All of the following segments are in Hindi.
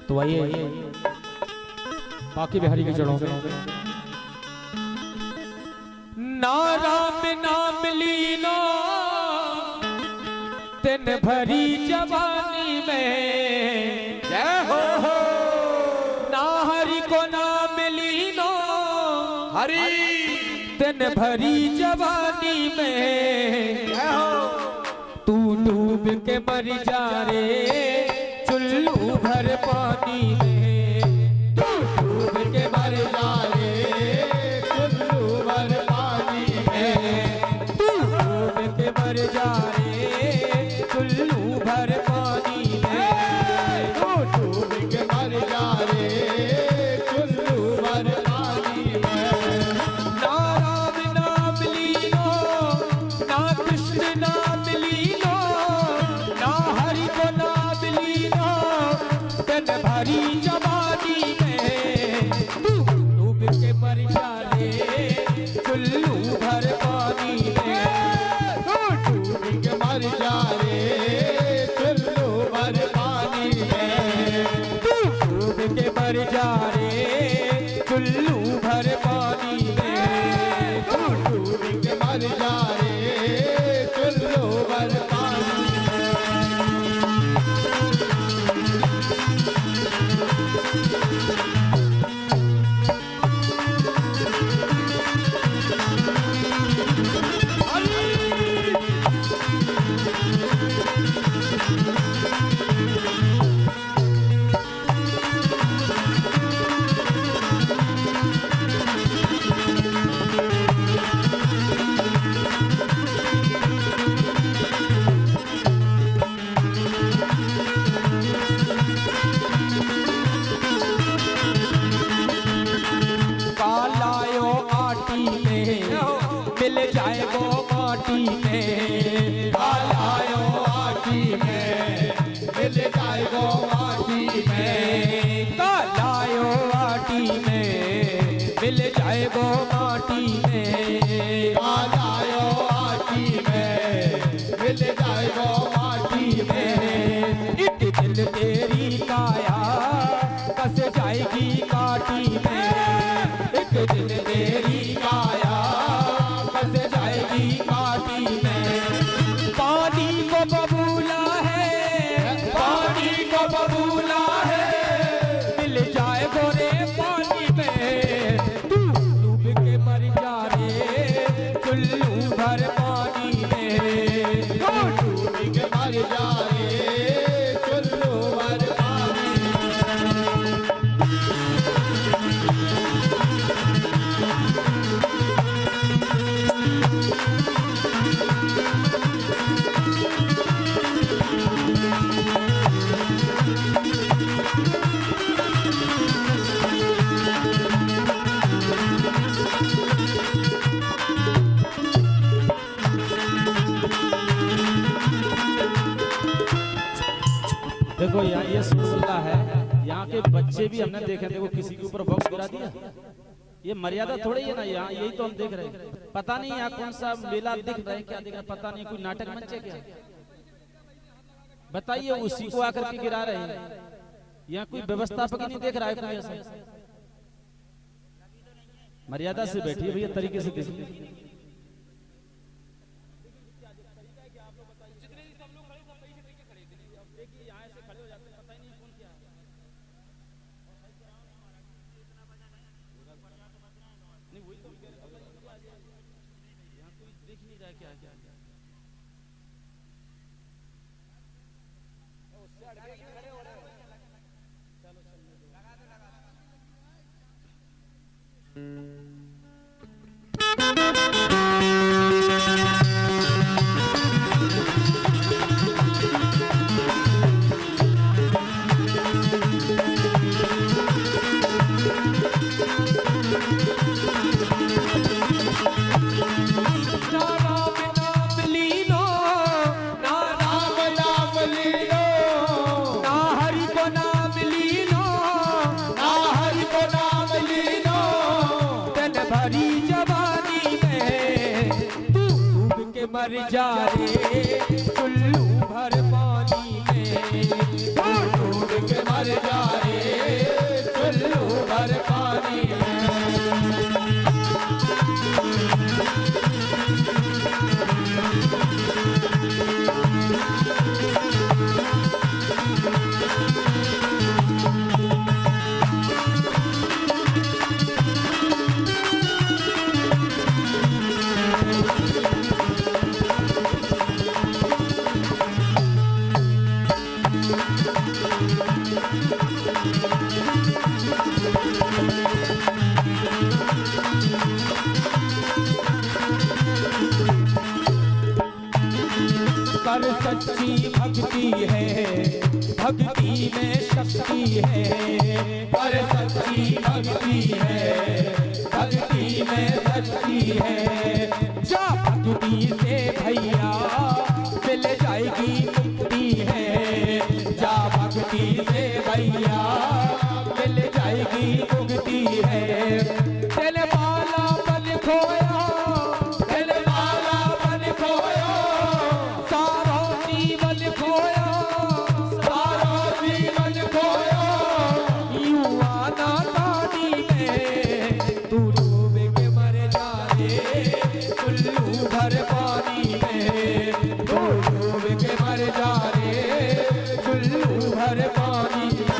तो आइए बाकी बिहारी के चढ़ों पे ना राम नाम लीनो तेन भरी जवानी में जय हो ना हरि को नाम लीनो हरि तेन भरी जवानी में जय हो तू डूब के मर जा रे चुल्लू भर पानी में तू डूब के मर जा रे चुल्लू भर पानी में तू डूब के मर जा रे चुल्लू भर पानी में तू डूब के मर जा रे चुल्लू भर पानी में ना राम नाम लीनो ना कृष्ण नाम लीनो ना हरि को नाम लीनो तेन भरी जवानी में तू डूब के मर जा रे चुल्लू भर पानी में तू डूब के मर जा रे चुल्लू भर पानी में तू डूब के मर जा रे चुल्लू भर पानी में तू डूब के मर जा रे चुल्लू भर पानी कालायो आटी में मिल जाए वो माटी में कालायो आटी में मिल जाए वो माटी में कालायो आटी में मिल जाए वो माटी में कालायो आटी में मिल जाए वो माटी में एक दिल तेरी काया कस जाएगी काटी में एक दिन तेरी काया फंस जाएगी काटी में पानी को बबूला है पानी को बबूला है मिल जाए गोरे पानी में तू डूब के मर जा रे चुल्लू भर पानी में तू डूब के मर जा रे चुल्लू भर पानी देखो यहाँ ये सुल्ला है, यहाँ के बच्चे भी हमने देखे, देखो किसी के ऊपर बॉक्स गिरा दिया, ये मर्यादा थोड़ी है ना, यहाँ यही तो हम देख रहे हैं। पता नहीं यहाँ कौन सा मेला दिख रहा है, क्या दिख रहा है पता नहीं, कोई नाटक मंच है क्या, बताइए। उसी को आकर के गिरा रहे हैं, यहाँ कोई व्यवस्थापक ही नहीं देख रहा है कोई ऐसा। मर्यादा से बैठिए भैया, तरीके से देखिए। मर जा रे चुल्लू भर पानी में, डूब के मर जा रे सच्ची भक्ति है, भक्ति में शक्ति है। पर सच्ची भक्ति है, भक्ति में सच्ची है। जा भक्ति से भैया मिल जाएगी मुक्ति है। जा भक्ति से भैया मिल जाएगी मुक्ति है। दिल वाला बन खोया, दिल वाला बन खोया, सारा जीवन खोया, सारा जीवन खोया। यूं आना पानी में तू डूब के मर जाए, उल्लू भर पानी में तू डूब के मर जाए, उल्लू भर पानी में।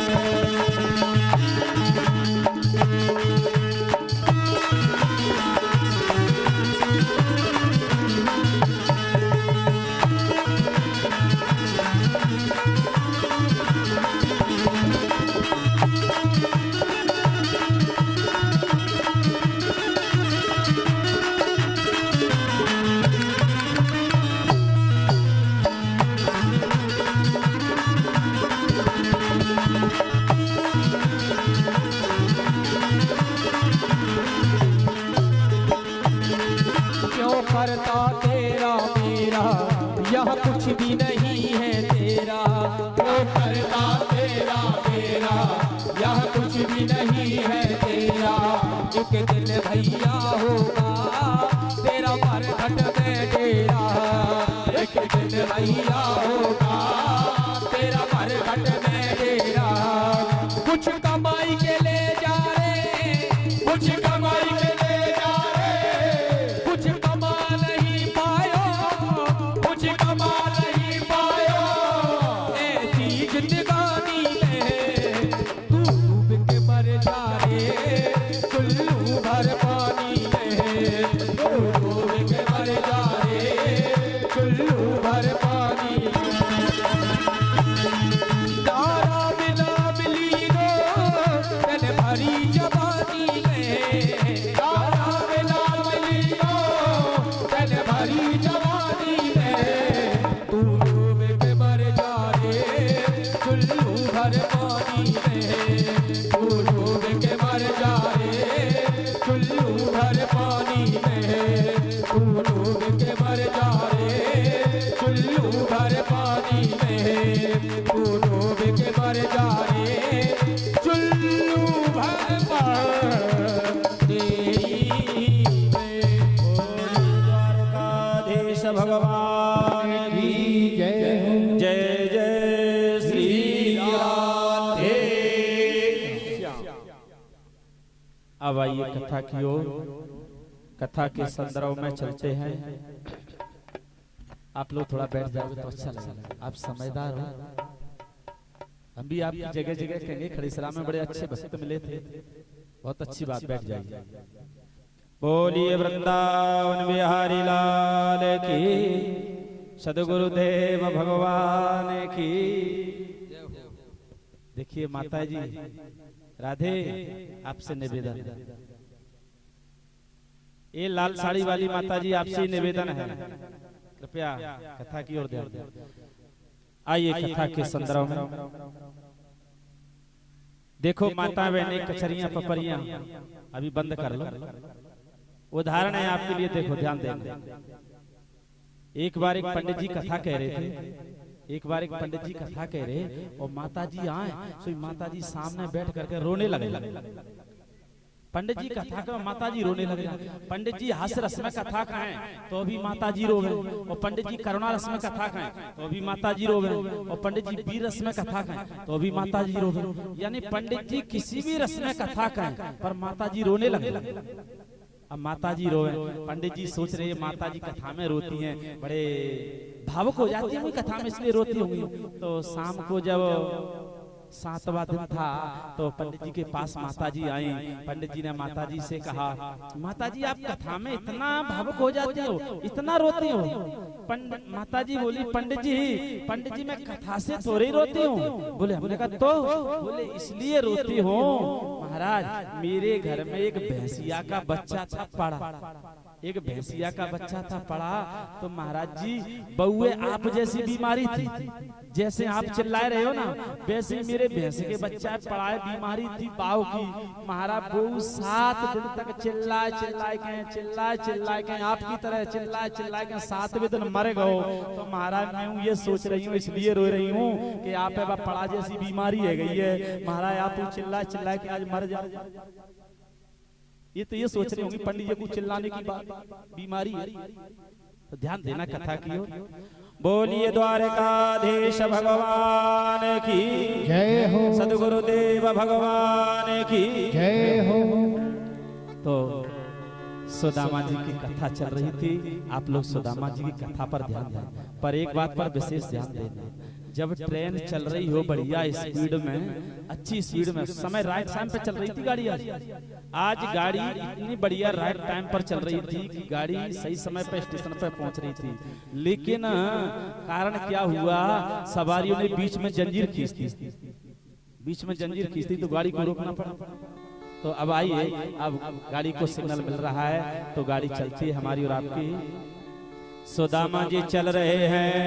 करता तेरा मेरा यह कुछ भी नहीं है तेरा। क्यों करता तेरा मेरा यह कुछ भी नहीं है तेरा। एक दिन भैया होगा तेरा मरघट में डेरा। एक दिन भैया होगा तेरा मरघट में डेरा। कुछ कमाई के ले जा रे, कुछ कमाई के ले जा रे, कुछ कमा नहीं पायो, कुछ कमा नहीं पायो। ऐसी जिंदगानी में तू डूब के मर जा रे, उल्लू भर पानी में तू डूब के मर जा रे, उल्लू भर पानी में। तारा बिना मिली दो तन भरी जवानी में। तारा बिना मिली दो तन भरी जवानी में तू डूब के मर जा रे, उल्लू भर पानी में तू डूब के मर जा रे, उल्लू भर पानी में तू डूब के मर जा रे, उल्लू भर पानी में तू डूब के मर जा रे, उल्लू भर पानी में। द्वारकाधीश भगवान की जय। जय जय श्री राधे। अब आइए कथा की ओर। कथा के संदर्भ में चलते हैं। आप लोग थोड़ा बैठ जाओगे तो अच्छा लगेगा। आप समझदार हो। हम भी आपकी जगह जगह कहेंगे। खड़ीसरा में बड़े अच्छे भक्त मिले थे। बहुत अच्छी बात, बैठ जाइए। बोलिए वृंदावन बिहारी लाल की, सदगुरुदेव भगवान की। देखिए माता जी, राधे आपसे निवेदन, ये लाल साड़ी वाली माता जी आपसे निवेदन है, कृपया कथा की ओर ध्यान दें। आइए कथा के संदर्भ में देखो। माता बहने कचरियां पपरियां अभी बंद कर लो। उदाहरण है आपके लिए, देखो ध्यान देंगे। एक बार एक पंडित जी कथा कह रहे थे। एक बार एक पंडित जी कथा कह रहे और माता जी आए, सो माता जी सामने बैठ करके रोने लगे। पंडित जी कथा कर, माता जी रोने लगे। पंडित जी हास्य रस में कथा कहें तो अभी माता जी रोवे, और पंडित जी करुणा रस में कथा कहें तो अभी माता जी रोवे, और पंडित जी वीर रस में कथा कहें तो अभी माता जी रोवे। यानी पंडित जी किसी भी रस में कथा कहें पर माता जी रोने लगे। अब माता जी रोवे, पंडित जी सोच रहे माता जी कथा में रोती हैं, बड़े भावुक हो जाती है कथा में, इसलिए रोती होंगी। तो शाम को जब 7वां दिन था तो पंडित जी के पास माता जी आई। पंडित जी ने माता जी से कहा, माता जी आप कथा में इतना भावुक हो जाती हो, इतना रोती हो। माता जी बोली, पंडित जी मैं कथा से थोड़ी ही रोती हूँ। बोले, हमने कहा तो? बोले इसलिए रोती हूँ महाराज, मेरे घर में एक भैंसिया का बच्चा था पड़ा। एक भैंसिया का बच्चा था पड़ा, तो महाराज जी बउए आप जैसी बीमारी थी, जैसे आप चिल्लाए रहे हो ना वैसे ही मेरे भैंस के बच्चा पड़ा है, बीमारी थी पाव की। महाराज बहू 7 दिन तक चिल्लाए चिल्लाए के आपकी तरह चिल्लाए के 7वें दिन मर गए। तो महाराज मैं ये सोच रही हूँ, इसलिए रो रही हूँ कि आप पड़ा जैसी बीमारी है गई है महाराज, आप चिल्ला के आज मर जाओ। ये तो ये सोच रही होंगी पंडित जी को चिल्लाने की बात बीमारी है, तो ध्यान देना कथा की ओर। बोलिए द्वारकाधीश भगवान की जय हो, सद्गुरुदेव भगवान की जय हो। तो सुदामा जी की कथा चल रही थी, आप लोग सुदामा जी की कथा पर ध्यान दें, पर एक बात पर विशेष ध्यान देना, जब ट्रेन चल रही हो बढ़िया स्पीड में, अच्छी स्पीड में, समय राइट टाइम पे चल रही थी गाड़ी, आज गाड़ी इतनी बढ़िया राइट टाइम पर चल रही थी कि गाड़ी सही समय पे स्टेशन पे पहुंच रही थी, लेकिन कारण क्या हुआ, सवारियों ने बीच में जंजीर खींचती तो गाड़ी को रोकना पड़ा। तो अब आइए, अब गाड़ी को सिग्नल मिल रहा है तो गाड़ी चलती है हमारी और आपकी। सुदामा जी चल रहे हैं,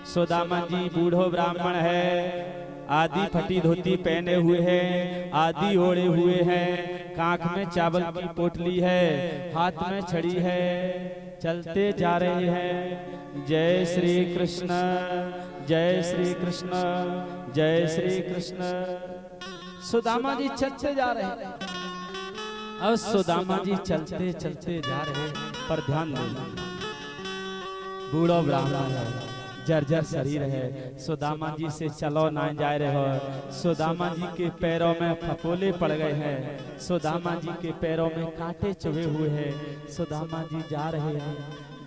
सुदामा जी बूढ़ो ब्राह्मण है, आधी फटी धोती पहने हुए हैं, आधी ओढ़े हुए हैं, कांख में चावल की पोटली है, हाथ में छड़ी है, चलते जा रहे हैं। जय श्री कृष्ण, जय श्री कृष्ण, जय श्री कृष्ण। सुदामा जी चलते जा रहे हैं, अब सुदामा जी चलते चलते जा रहे हैं, पर ध्यान देना बूढ़ो ब्राह्मण है, जर्जर शरीर है, सुदामा जी से चलो ना जा रहे हो, सुदामा जी के पैरों में फफोले पड़ गए हैं, सुदामा जी के पैरों में कांटे चुभे हुए हैं, सुदामा जी जा रहे हैं।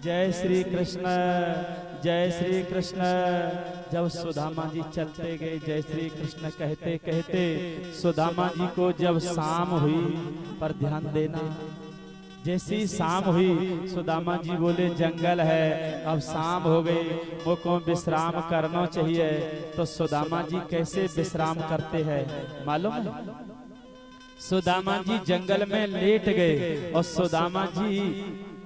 जय श्री कृष्ण, जय श्री कृष्ण। जब सुदामा जी चलते गए जय श्री कृष्ण कहते कहते, सुदामा जी को जब शाम हुई, पर ध्यान देना, जैसी शाम हुई सुदामा जी बोले जंगल है, अब शाम हो गई, मुझको विश्राम करना चाहिए। तो सुदामा जी कैसे विश्राम करते हैं मालूम है? सुदामा जी जंगल में लेट गए और सुदामा जी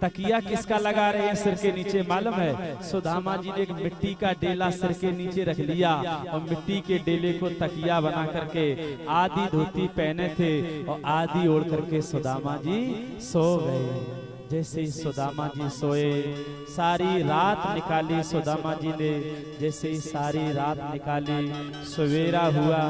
तकिया किसका लगा रहे हैं सिर के नीचे मालूम है? सुदामा जी ने एक मिट्टी का डेला सिर के नीचे रख लिया और मिट्टी के डेले को तकिया बना करके आधी धोती पहने थे और आधी ओढ़ करके सुदामा जी सो गए। जैसे ही सुदामा जी सोए, सारी रात निकाली सुदामा जी ने, जैसे ही सारी रात निकाली, सवेरा हुआ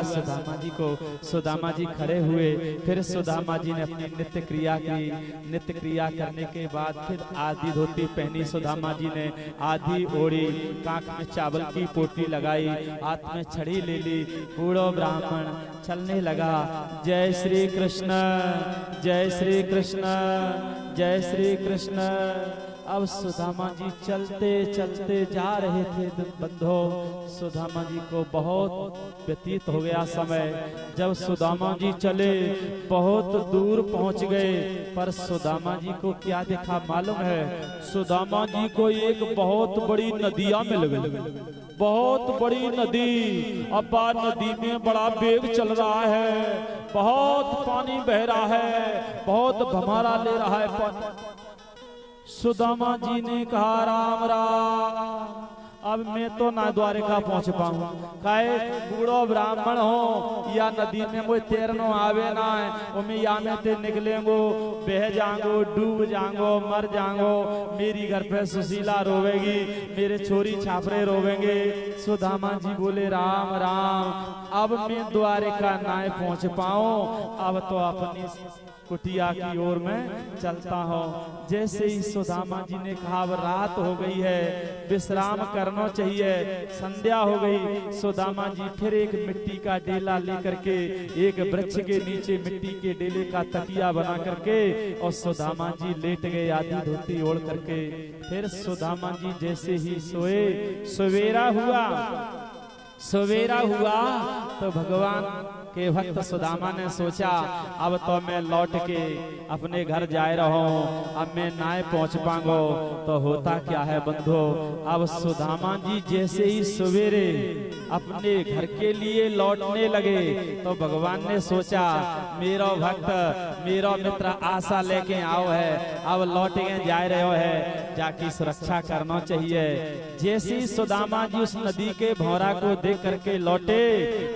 सुदामा जी को, सुदामा जी खड़े हुए, फिर सुदामा जी ने अपनी नित्य क्रिया की, नित्य क्रिया करने के बाद फिर आधी धोती पहनी सुदामा जी ने, आधी ओढ़ी, कांख में चावल की पोटली लगाई, हाथ में छड़ी ले ली, बूढ़ो ब्राह्मण चलने लगा। जय श्री कृष्ण, जय श्री कृष्ण, जय श्री कृष्ण। अब सुदामा जी चलते चलते जा रहे थे बंधो, सुदामा जी को बहुत व्यतीत हो गया समय। जब सुदामा जी चले बहुत दूर पहुंच गए, पर सुदामा जी को क्या देखा मालूम है? सुदामा जी को एक बहुत बड़ी नदिया मिल गई, बहुत बड़ी नदी। अब नदी में बड़ा वेग चल रहा है, बहुत पानी बह रहा है, बहुत भमारा ले रहा है पानी। सुदामा जी ने कहा राम राम, अब मैं तो ना द्वारका पहुंच पाऊं, काहे बूढ़ो ब्राह्मण हो, या नदी में मुझे तैरनो आवे ना है, मैं या में ते निकलेंगो, बह जाऊंगो, डूब जाऊंगो, मर जाऊंगो, मेरी घर पे सुशीला रोवेगी, मेरे छोरी छापरे रोवेंगे। सुदामा जी बोले राम राम, अब मैं द्वारका ना पहुंच पाऊं, अब तो अपनी कुटिया की ओर में चलता हूँ। जैसे ही सुदामा जी ने कहा अब रात हो गई है, विश्राम करना चाहिए, संध्या हो गई। सुदामा जी फिर एक मिट्टी का डेला लेकर के एक वृक्ष के नीचे मिट्टी के डेले का तकिया बना करके और सुदामा जी लेट गए आधी धोती ओढ़ करके। फिर सुदामा जी जैसे ही सोए, सवेरा हुआ तो भगवान के भक्त सुदामा ने सोचा अब तो मैं लौट के अपने घर जाए रहा हूँ, अब मैं ना पहुँच पाऊंगा। तो होता क्या है बंधु, अब सुदामा जी जैसे ही सवेरे अपने घर के लिए लौटने लगे तो भगवान ने सोचा मेरा भक्त मेरा मित्र आशा लेके आओ है, अब लौट के जा रहे हो है, जाकी सुरक्षा करना चाहिए। जैसे ही सुदामा जी उस नदी के भौरा को देख करके लौटे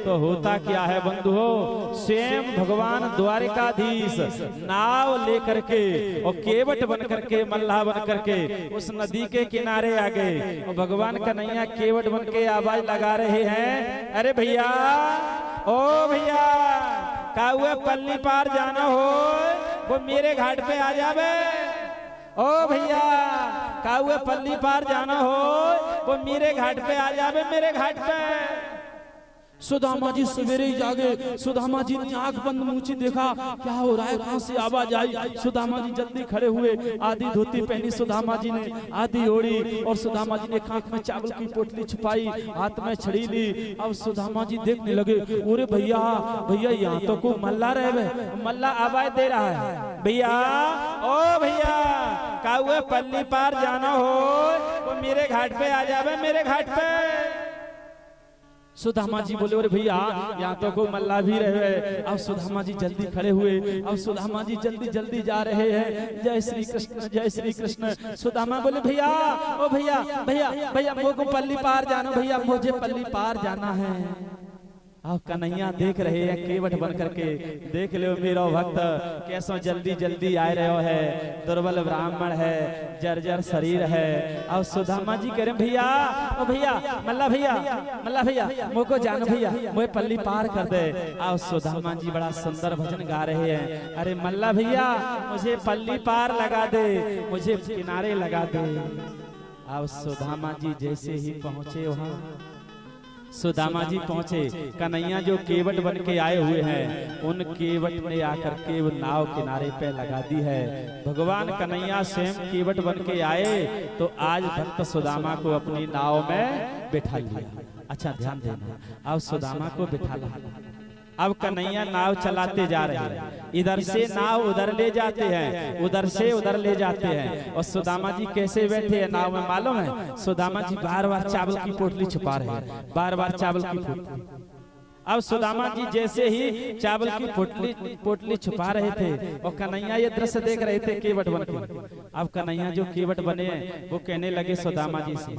तो होता क्या है बंधुओं, स्वयं भगवान द्वारिकाधीश नाव लेकर के और केवट बन करके मल्लाह बन करके उस नदी के किनारे आ गए और भगवान कन्हैया केवट बन के आवाज लगा रहे हैं, अरे भैया ओ भैया का हुआ पल्ली पार जाना हो वो मेरे घाट पे आ जावे। ओ भैया का हुआ पल्ली पार जाना हो वो मेरे घाट पे आ जावे, मेरे घाट पे। सुदामा जी सवेरे ही जागे। सुदामा जी ने आंख बंद मूंछी देखा क्या हो रहा है, कहां से आवाज आई। सुदामा जी जल्दी खड़े हुए, आधी धोती पहनी सुदामा जी ने, आधी ओढ़ी और सुदामा जी ने खाक में चावल की पोटली छुपाई, हाथ में छड़ी ली। अब सुदामा जी देखने लगे, अरे भैया भैया यहाँ तो को मल्ला रहे, मल्ला आवाज दे रहा है, भैया ओ भैया का हुआ पल्ली पार जाना हो वो मेरे घाट पे आ जावे, मेरे घाट पे। सुदामा जी बोले अरे भैया यहाँ तो को मल्ला भी रहे। अब सुदामा जी जल्दी खड़े हुए, अब सुदामा जी जल्दी जल्दी जा रहे हैं, जय श्री कृष्ण जय श्री कृष्ण। सुदामा बोले भैया ओ भैया भैया भैया मुझको पल्ली पार जाना, भैया मुझे पल्ली पार जाना है। अब कन्हैया देख रहे हैं केवट बन करके, देख लो मेरा भक्त कैसो जल्दी जल्दी आ रहे हो है, दुर्बल ब्राह्मण है, जर्जर शरीर है। अब सुदामा जी कह रहे भैया ओ भैया मल्ला भैया मुझको जानो भैया मुझे पल्ली पार कर दे। अब सुदामा जी बड़ा सुंदर भजन गा रहे हैं, अरे मल्ला भैया मुझे पल्ली पार लगा दे, मुझे किनारे लगा दे। अब सुदामा जी जैसे ही पहुंचे वहां, सुदामा जी पहुंचे, कन्हैया जो केवट बन के आए हुए हैं उन केवट ने आकर के वो नाव किनारे पे लगा दी है। भगवान कन्हैया स्वयं केवट बन के आए तो आज भक्त सुदामा को अपनी नाव में बिठा लिया। अच्छा ध्यान देना, अब सुदामा को बिठा लिया। अब कन्हैया नाव चलाते जा रहे हैं, इधर से नाव उधर ले जाते हैं, उधर से उधर ले जाते हैं। और सुदामा जी कैसे बैठे हैं नाव में मालूम है, सुदामा जी बार बार चावल की पोटली छुपा रहे हैं, बार बार चावल की पोटली। अब सुदामा जी जैसे ही चावल की पोटली छुपा रहे थे और कन्हैया ये दृश्य देख रहे थे केवट बन के। अब कन्हैया जो केवट बने वो कहने लगे सुदामा जी से,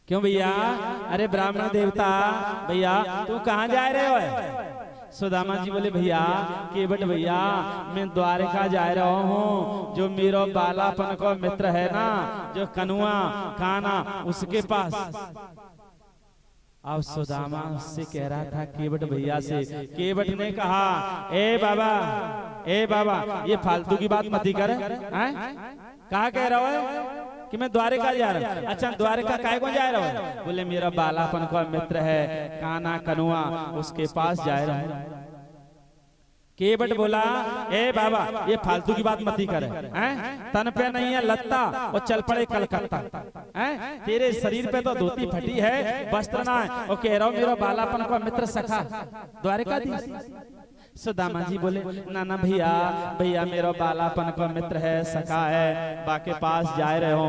क्यों भैया, अरे ब्राह्मण देवता भैया तू कहाँ जा रहे हो। सुदामा जी बोले भैया केवट भैया मैं द्वारका जा रहा हूँ, जो मेरा बालापन का मित्र है ना जो कनुआ काना उसके पास। अब सुदामा से कह रहा था केवट भैया से, केवट ने कहा ए बाबा ये फालतू की बात मत कर, कहा कह रहा है कि मैं द्वारका जा रहा हूँ। अच्छा द्वारका काहे को जा रहा हूँ, बोले मेरा बालापन का मित्र है काना कनुआ उसके पास जा रहा हूँ। केवट बोला ए बाबा ये फालतू की बात मत कर, तन पे नहीं है लत्ता और चल पड़े कलकत्ता, तेरे शरीर पे तो धोती फटी है वस्त्र ना है, और कह रहा हूँ मेरा बालापन का मित्र सखा द्वारकाधीश। सुदामा जी बोले ना भैया भैया मेरा बालापन का मित्र है सखा है बाके पास जा रहे हो।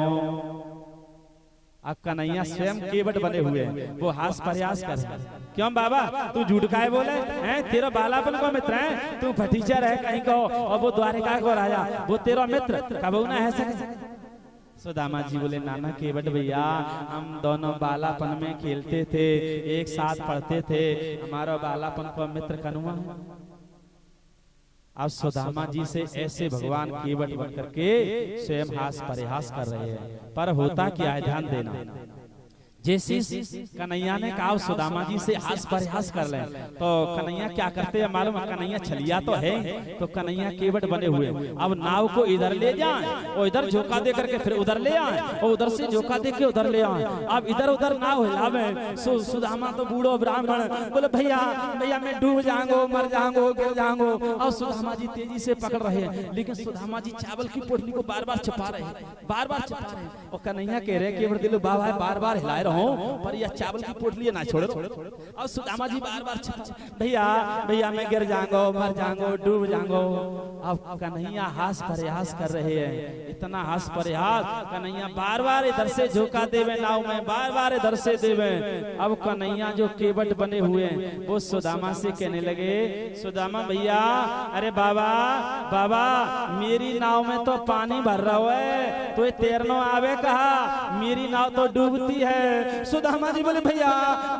अब कन्हैया स्वयं केवट बने हुए हैं, वो हास प्रयास कर रहे हैं, क्यों बाबा तू झूठ काहे बोले हैं, तेरा बालापन का मित्र है, तू फटीचर है कहीं को और वो द्वारिका को राजा, वो तेरा मित्र कबू ना है सके। सुदामा जी बोले नाना केवट भैया हम दोनों बालापन में खेलते थे, एक साथ पढ़ते थे, हमारा बालापन का मित्र कनुआ। अब सुदामा जी से ऐसे भगवान केवट बन करके स्वयं हास परिहास कर रहे हैं, पर होता क्या है ध्यान देना। जैसे कन्हैया ने कहा सुदामा जी से हास परिहास कर ले तो कन्हैया क्या करते हैं मालूम है, कन्हैया छलिया तो है तो कन्हैया केवट बने हुए, अब नाव को इधर ले जाए और इधर झोंका दे करके फिर उधर ले आए और उधर से झोंका दे के उधर ले आए। अब इधर उधर नाव हिलावे, सुदामा तो बूढ़ो ब्राह्मण बोले भैया भैया मैं डूब जाऊंगो मर जाऊंगो गिर जाऊंगो। और सुदामा जी तेजी से पकड़ रहे हैं, लेकिन सुदामा जी चावल की पोटली को बार बार छुपा रहे हैं, बार बार छुपा रहे हैं। और कन्हैया कह रहे केवट दिलो बाबा बार बार हिलाए रहा हूँ, पर यह चावल की पोटली ना छोड़ो। और सुदामा जी बार बार भैया भैया मैं गिर जाऊंगा, मर जाऊंगा, डूब जाऊंगा। अब कन्हैया हास प्रयास कर रहे हैं, इतना हास प्रयास, कन्हैया बार बार इधर से झोंका देवे नाव में, बार बार इधर से देवे। अब कन्हैया जो केवट बने हुए हैं वो सुदामा से कहने लगे, सुदामा भैया अरे बाबा बाबा मेरी नाव में तो पानी भर रहा है, तो तैरनो आवे कहा, मेरी नाव तो डूबती है। सुदामा जी बोले भैया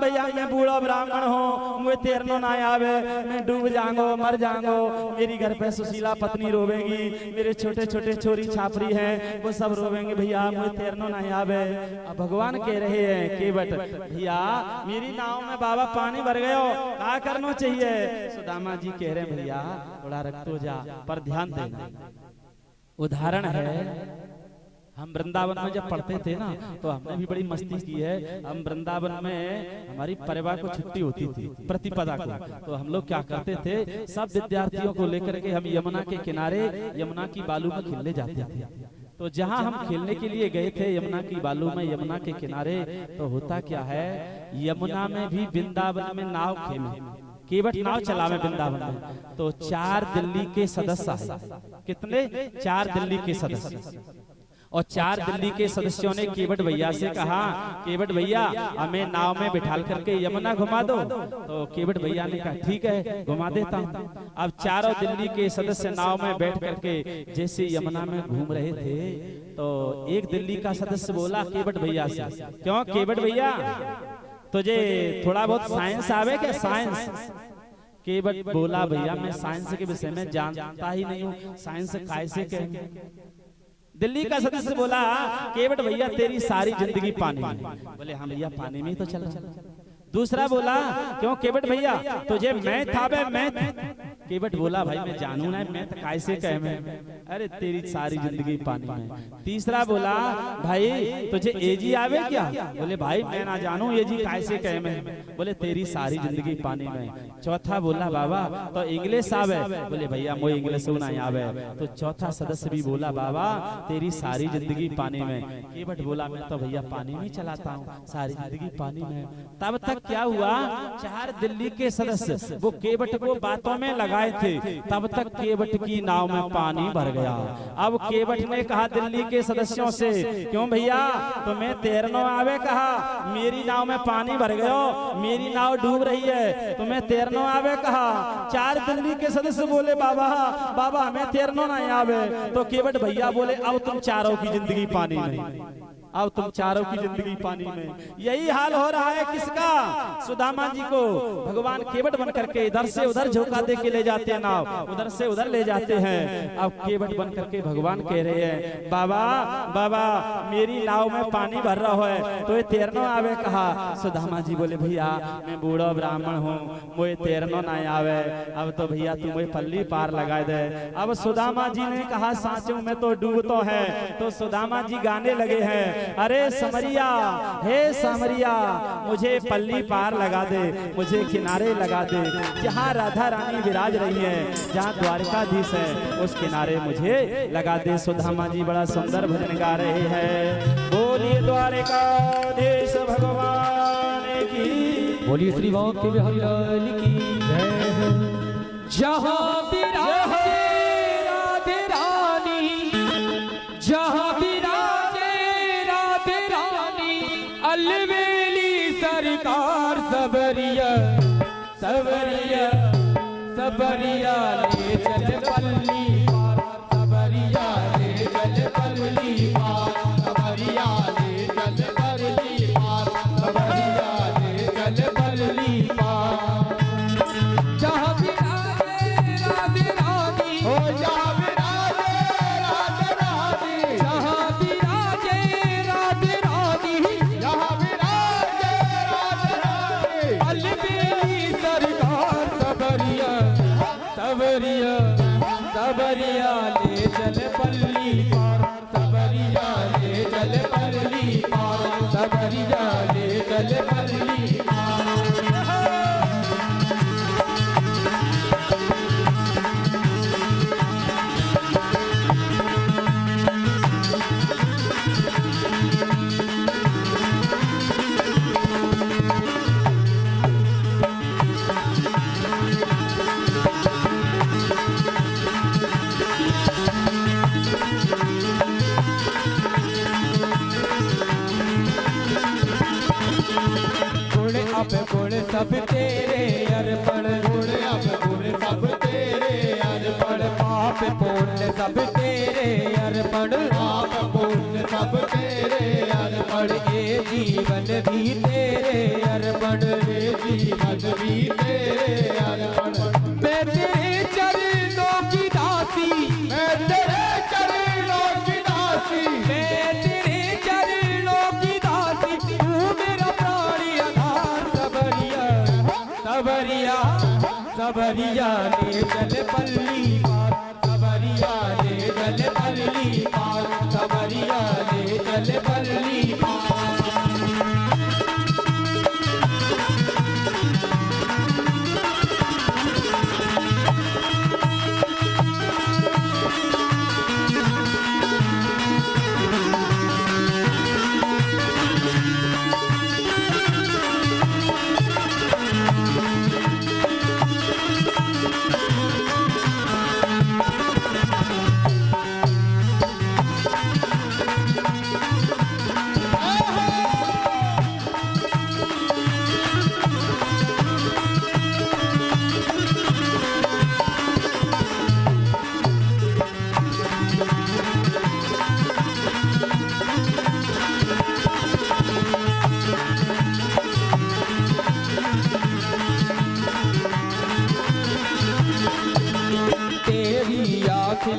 भैया मैं बूढ़ा ब्राह्मण हूँ, मुझे तैरनो ना आवे, मैं डूब जाऊंगा, मर जाऊंगा, मेरी घर पे सुशीला पत्नी रोवेगी, मेरे छोटे छोटे छोरी छापरी हैं वो सब रोवेंगे, भैया मुझे तैरनो ना आवे। अब भगवान कह रहे हैं केवट भैया मेरी नाव में बाबा पानी भर गयो, क्या करना चाहिए? सुदामा जी कह रहे हैं भैया थोड़ा रख तो जा, पर ध्यान देना। उदाहरण है हम वृंदावन में जब पढ़ते थे ना तो हमने भी बड़ी मस्ती की है। हम वृंदावन में हमारी परिवार को छुट्टी होती थी प्रतिपदा को, तो हम लोग क्या करते थे, सब विद्यार्थियों को लेकर के हम यमुना के किनारे यमुना की बालू में खेलने जाते थे। तो जहां हम खेलने के लिए गए थे यमुना की बालू में, यमुना के किनारे, तो होता क्या है यमुना में भी वृंदावन में नाव खेले, केवट नाव चलावे वृंदावन में। तो 4 दिल्ली के सदस्य है, कितने? 4 दिल्ली के सदस्य। और 4 दिल्ली के सदस्यों ने केवट भैया से कहा, केवट भैया हमें नाव में बिठाल करके यमुना घुमा दो। तो केवट भैया ने कहा ठीक है घुमा देता हूँ। अब 4 दिल्ली के सदस्य नाव में बैठ करके जैसे यमुना में घूम रहे थे तो एक दिल्ली का सदस्य बोला केवट भैया से, क्यों केवट भैया तुझे थोड़ा बहुत साइंस आवे क्या? साइंस? केवट बोला भैया मैं साइंस के विषय में जानता ही नहीं हूँ, साइंस कैसे कहेंगे? दिल्ली का सदस्य बोला केवट भैया तेरी सारी जिंदगी पानी में। बोले हाँ भैया पानी में ही तो चल। दूसरा बोला क्यों केवट भैया तुझे मैथ आवे? मैथ? केवट बोला भाई मैं जानू ना मैथ कैसे कहे मैं, अरे तेरी सारी जिंदगी पानी में। तीसरा बोला भाई तुझे एजी आवे क्या? बोले भाई मैं ना जानू एजी कैसे कहे मैं, बोले तेरी सारी जिंदगी पानी में। चौथा बोला बाबा तो इंग्लिश आवे? बोले भैया मुझे इंग्लिश ना आवे। तो चौथा सदस्य भी बोला बाबा तेरी सारी जिंदगी पानी में। केवट बोला मैं तो भैया पानी में चलाता हूँ, सारी जिंदगी पानी में। तब तक क्या हुआ, 4 दिल्ली के सदस्य वो केवट को बातों में लगाए थे, तब तक केवट की नाव में पानी भर गया। अब केवट ने कहा दिल्ली के सदस्यों से क्यों भैया तुम्हें तैरना आवे? कहा मेरी नाव में पानी भर गयो, मेरी नाव डूब रही है, तुम्हें तैरना आवे? कहा 4 दिल्ली के सदस्य बोले बाबा बाबा हमें तैरना नहीं आवे। तो केवट भैया बोले अब तुम चारों की जिंदगी पानी में, अब तुम चारों की जिंदगी पानी में। यही हाल हो रहा है किसका? सुदामा जी को। भगवान केवट बन करके इधर से उधर झोंका दे के ले जाते हैं नाव, उधर से उधर ले जाते हैं। अब केवट बन करके भगवान कह रहे हैं बाबा बाबा मेरी नाव में पानी भर रहा है तो ये तैरना आवे? कहा सुदामा जी बोले भैया मैं बूढ़ा ब्राह्मण हूँ, मुझे तैरना नहीं आवे, अब तो भैया तू मुझे पल्ली पार लगा दे। अब सुदामा जी ने कहा साचू में तो डूबतो है। तो सुदामा जी गाने लगे हैं अरे समरिया हे समरिया मुझे पल्ली पार लगा दे, मुझे किनारे लगा दे, जहाँ राधा रानी विराज रही है, जहाँ द्वारकाधीश है उस किनारे मुझे लगा दे। सुदामा जी बड़ा सुंदर भजन गा रहे हैं। बोलिए द्वारकाधीश भगवान की, बोलिए श्री बांके बिहारी लाल की जय हो। जहाँ विराजे राधे रानी, जहाँ अलवेली सरकार सबरिया सबरिया सबरिया ले चल पल्ली पार, सबरिया ले चल पल्ली पार, सबरिया ले चल पल्ली पार, सबरिया ले चल पल्ली पार। जहाँ विराजे राधे रानी, हो जहाँ विराजे राधे रानी, जहाँ विराजे राधे रानी, सबरिया सबरिया ले चल पल्ली पार, सबरिया ले चल पल्ली पार, सबरिया ले चल पल्ली पार। जीवन भी तेरे अर्पण, ये जीवन भी तेरे अर्पण। मैं तेरे चरणों की दासी, मैं तेरे चरणों की दासी, मैं तेरे चरणों की दासी, तू मेरा प्राणी आधार। सबरिया सबरिया सबरिया ले चल पल्ली पार, सबरिया ले चल पल्ली पार, सबरिया ले चल पल्ली पार।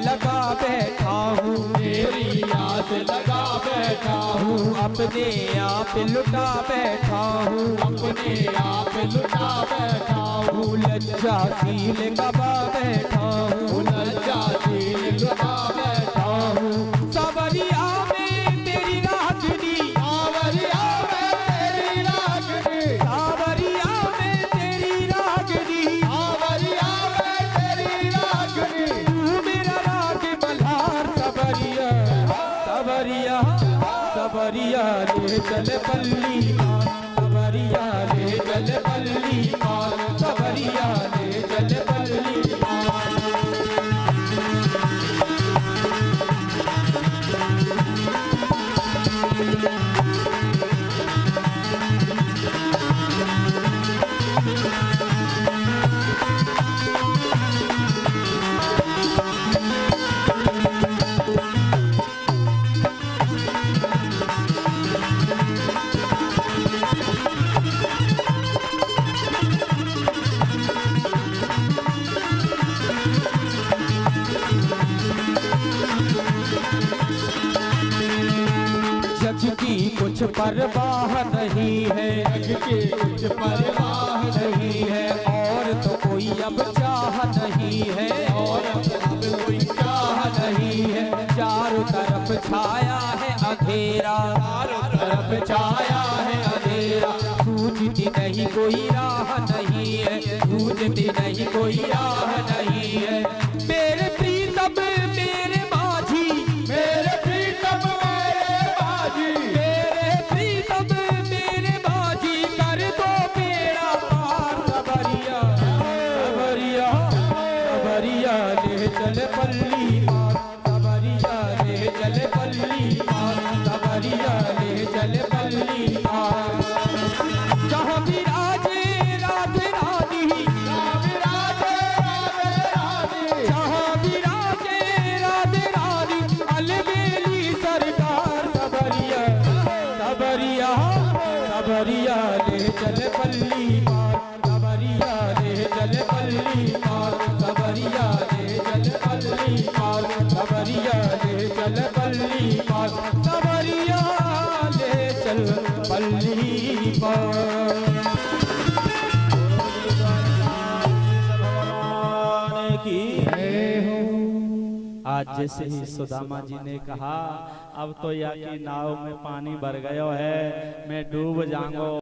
लगा बैठा हूँ, तेरी आस लगा बैठा हूँ, अपने आप लुटा बैठा हूँ, अपने आप लुटा बैठा हूँ। लज्जाशील गवा बैठा हूँ, लज्जाशील गवा बैठा हूँ। सबरिया में तेरी रागनी, सावरिया में तेरी रागनी, सावरिया में तेरी रागनी, सावरिया में तेरी रागनी। सबरिया सबरिया ले चल पल्ली पार, सबरिया ले चल पल्ली पार, सबरिया ले चल पल्ली पार। जग की कुछ परवाह नहीं है, जग की कुछ परवाह नहीं है, और तो कोई अब चाह नहीं है, और अब कोई चाह नहीं है। चारों तरफ छाया है अंधेरा, चारों तरफ छाया है अंधेरा, सूझती नहीं कोई राह नहीं है, सूझती नहीं कोई राह नहीं है। मेरे प्रीतम मेरे माझी, मेरे प्रीतम मेरे माझी, मेरे प्रीतम मेरे माझी, कर दो बेड़ा पार। सबरिया सबरिया सबरिया ले चल पल्ली पार, सबरिया ले चल पल्ली पार, सबरिया ले चल पल्ली पार। जहाँ विराजे राधे रानी, जहाँ विराजे राधे रानी, जहाँ विराजे राधे रानी, अलबेली सरकार। सबरिया सबरिया सबरिया ले चल पल्ली पार, सबरिया ले चल पल्ली पार, सबरिया ले चल पल्ली पार, सबरिया ले चल पल्ली पार, सबरिया ले चल पल्ली पार। आज जैसे ही सुदामा जी ने कहा अब तो या की नाव में पानी भर गयो है, मैं डूब जाऊंगा।